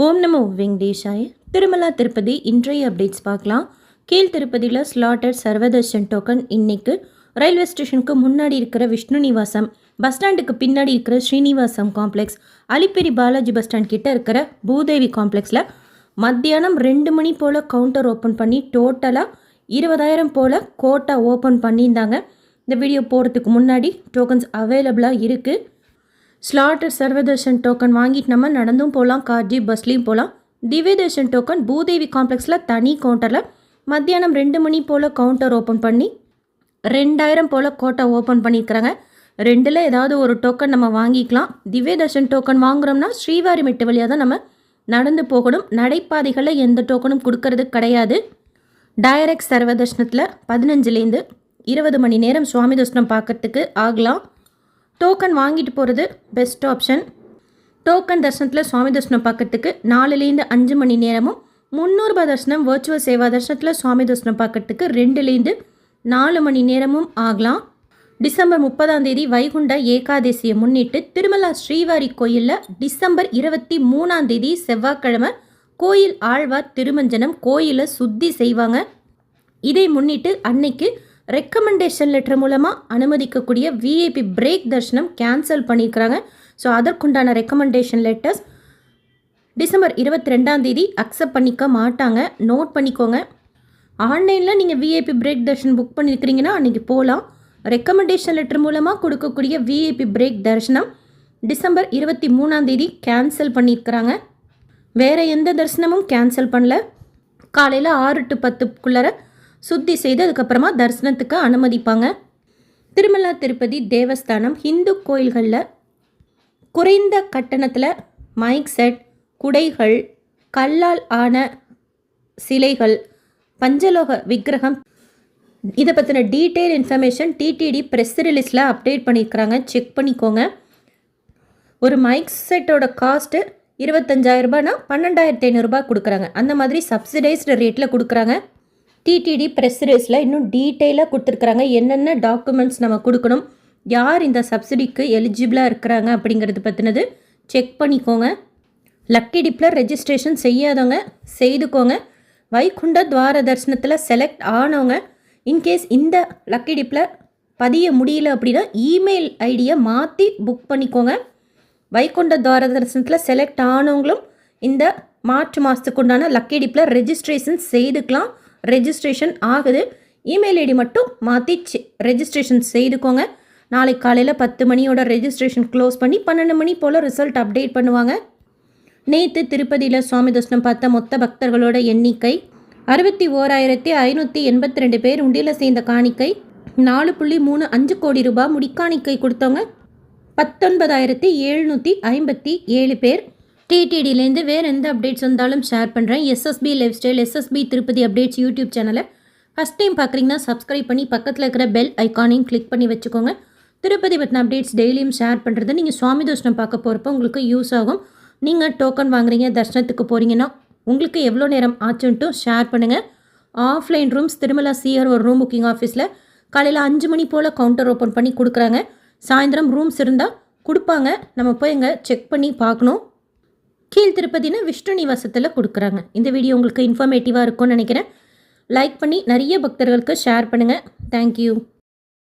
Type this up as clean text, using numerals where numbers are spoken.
ஓம் நமோ வெங்கடேஷாய. திருமலா திருப்பதி இன்றைய அப்டேட்ஸ் பார்க்கலாம். கீழ் திருப்பதியில் ஸ்லாட்டட் சர்வதர்ஷன் டோக்கன் இன்னைக்கு ரயில்வே ஸ்டேஷனுக்கு முன்னாடி இருக்கிற விஷ்ணு நிவாசம், பஸ் ஸ்டாண்டுக்கு பின்னாடி இருக்கிற Srinivasam complex, Alipiri Balaji bus stand கிட்ட இருக்கிற பூதேவி காம்ப்ளெக்ஸில் மத்தியானம் 2 மணி போல் கவுண்டர் ஓப்பன் பண்ணி டோட்டலாக 20,000 போல் கோட்டா ஓப்பன் பண்ணியிருந்தாங்க. இந்த வீடியோ போகிறதுக்கு முன்னாடி டோக்கன்ஸ் அவைலபிளாக இருக்குது. ஸ்லாட்டட் சர்வதர்ஷன் டோக்கன் வாங்கிட்டு நம்ம நடந்தும் போகலாம், கார் ஜீப் பஸ்லேயும் போகலாம். திவ்ய தர்ஷன் டோக்கன் பூதேவி காம்ப்ளெக்ஸில் தனி கவுண்டரில் மத்தியானம் 2 மணி போல் கவுண்டர் ஓப்பன் பண்ணி 2,000 போல் கோட்டா ஓப்பன் பண்ணியிருக்கிறாங்க. ரெண்டில் ஏதாவது ஒரு டோக்கன் நம்ம வாங்கிக்கலாம். திவ்ய தர்ஷன் டோக்கன் வாங்குகிறோம்னா ஸ்ரீவாரி மெட்டு வழியாக தான் நம்ம நடந்து போகணும். நடைபாதைகளில் எந்த டோக்கனும் கொடுக்கறது கிடையாது. டைரக்ட் சர்வதர்ஷனத்தில் 15லேருந்து 20 மணி நேரம் சுவாமி தர்ஷனம் பார்க்கறதுக்கு ஆகலாம். டோக்கன் வாங்கிட்டு போகிறது பெஸ்ட் ஆப்ஷன். டோக்கன் தர்ஷனத்தில் சுவாமி தர்ஷனம் பார்க்கறதுக்கு 4லேருந்து 5 மணி நேரமும், 300 ரூபாய் தர்ஷனம் வர்ச்சுவல் சேவா தர்ஷனத்தில் சுவாமி தர்ஷனம் பார்க்கறதுக்கு 2லேருந்து 4 மணி நேரமும் ஆகலாம். டிசம்பர் 30 வைகுண்ட ஏகாதசியை முன்னிட்டு திருமலா ஸ்ரீவாரி கோயிலில் டிசம்பர் 23 செவ்வாய்க்கிழமை கோயில் ஆழ்வார் திருமஞ்சனம் கோயிலை சுத்தி செய்வாங்க. இதை முன்னிட்டு அன்னைக்கு ரெக்கமெண்டேஷன் லெட்டர் மூலமாக அனுமதிக்கக்கூடிய விஐபி பிரேக் தர்ஷனம் கேன்சல் பண்ணியிருக்கிறாங்க. ஸோ அதற்குண்டான ரெக்கமெண்டேஷன் லெட்டர்ஸ் டிசம்பர் 22 அக்செப்ட் பண்ணிக்க மாட்டாங்க. நோட் பண்ணிக்கோங்க. ஆன்லைனில் நீங்கள் விஐபி பிரேக் தர்ஷன் புக் பண்ணியிருக்கிறீங்கன்னா அன்றைக்கி போகலாம். ரெக்கமெண்டேஷன் லெட்டர் மூலமாக கொடுக்கக்கூடிய விஐபி பிரேக் தரிசனம் டிசம்பர் 23 கேன்சல் பண்ணியிருக்கிறாங்க. வேறு எந்த தரிசனமும் கேன்சல் பண்ணல. காலையில் 6 to 10க்குள்ளே சுத்தி செய்து அதுக்கப்புறமா தரிசனத்துக்கு அனுமதிப்பாங்க. திருமலா திருப்பதி தேவஸ்தானம் ஹிந்து கோயில்களில் குறைந்த கட்டணத்தில் மைக் செட், குடைகள், கல்லால் ஆன சிலைகள், பஞ்சலோக விக்கிரகம், இதை பற்றின டீட்டெயில் இன்ஃபர்மேஷன் டிடிடி ப்ரெஸ் ரிலீஸில் அப்டேட் பண்ணியிருக்கிறாங்க. செக் பண்ணிக்கோங்க. ஒரு மைக் செட்டோட காஸ்ட்டு 25,000 ரூபாய்னா 12,500 ரூபாய் கொடுக்குறாங்க. அந்த மாதிரி சப்சிடைஸ்டு ரேட்டில் கொடுக்குறாங்க. டிடிடி ப்ரெஸ் ரிலீஸில் இன்னும் டீட்டெயிலாக கொடுத்துருக்குறாங்க. என்னென்ன டாக்குமெண்ட்ஸ் நம்ம கொடுக்கணும், யார் இந்த சப்சிடிக்கு எலிஜிபிளாக இருக்கிறாங்க அப்படிங்கிறது பற்றினது செக் பண்ணிக்கோங்க. லக்கி டிப்பில் ரெஜிஸ்ட்ரேஷன் செய்யாதவங்க செய்துக்கோங்க. வைகுண்ட துவார தரிசனத்தில் செலக்ட் ஆனவங்க இன்கேஸ் இந்த லக்கி டிப்பில் பதிய முடியல அப்படின்னா இமெயில் ஐடியை மாற்றி புக் பண்ணிக்கோங்க. வைகுண்ட துவார தரிசனத்தில் செலக்ட் ஆனவங்களும் இந்த மார்ச் மாதத்துக்கு உண்டான லக்கி டிப்பில் ரெஜிஸ்ட்ரேஷன் செய்துக்கலாம். ரெஜிஸ்ட்ரேஷன் ஆகுது. இமெயில் ஐடி மட்டும் மாற்றி ரெஜிஸ்ட்ரேஷன் செய்துக்கோங்க. நாளைக்கு காலையில் 10 மணியோட ரெஜிஸ்ட்ரேஷன் க்ளோஸ் பண்ணி 12 மணி போல் ரிசல்ட் அப்டேட் பண்ணுவாங்க. நேற்று திருப்பதியில் சுவாமி தர்ஷனம் பார்த்த மொத்த பக்தர்களோட எண்ணிக்கை 61,582 பேர். உண்டியில் சேர்ந்த காணிக்கை 4.35 கோடி ரூபாய். முடிக்காணிக்கை கொடுத்தவங்க 19,757 பேர். டிடிடிலேருந்து வேறு எந்த அப்டேட்ஸ் வந்தாலும் ஷேர் பண்ணுறேன். SSP life style, SSP Tirupati updates YouTube சேனலை ஃபஸ்ட் டைம் பார்க்குறீங்கன்னா சப்ஸ்கிரைப் பண்ணி பக்கத்தில் இருக்கிற பெல் ஐக்கானையும் கிளிக் பண்ணி வச்சுக்கோங்க. திருப்பதி பற்றின அப்டேட்ஸ் டெய்லியும் ஷேர் பண்ணுறது நீங்கள் சுவாமி தர்ஷனம் பார்க்க போகிறப்போ உங்களுக்கு யூஸ் ஆகும். நீங்கள் டோக்கன் வாங்குறீங்க, தர்ஷனத்துக்கு போகிறீங்கன்னா உங்களுக்கு எவ்வளோ நேரம் ஆச்சுன்ட்டு ஷேர் பண்ணுங்கள். ஆஃப்லைன் ரூம்ஸ் திருமலா சிஆர் ஒரு ரூம் புக்கிங் ஆஃபீஸில் காலையில் 5 மணி போல் கவுண்டர் ஓப்பன் பண்ணி கொடுக்குறாங்க. சாயந்தரம் ரூம்ஸ் இருந்தால் கொடுப்பாங்க. நம்ம போய் எங்கே செக் பண்ணி பார்க்கணும். கீழ் திருப்பதினா விஷ்ணு நிவாசத்தில் கொடுக்குறாங்க. இந்த வீடியோ உங்களுக்கு இன்ஃபர்மேட்டிவாக இருக்கும்னு நினைக்கிறேன். லைக் பண்ணி நிறைய பக்தர்களுக்கு ஷேர் பண்ணுங்கள். தேங்க்யூ.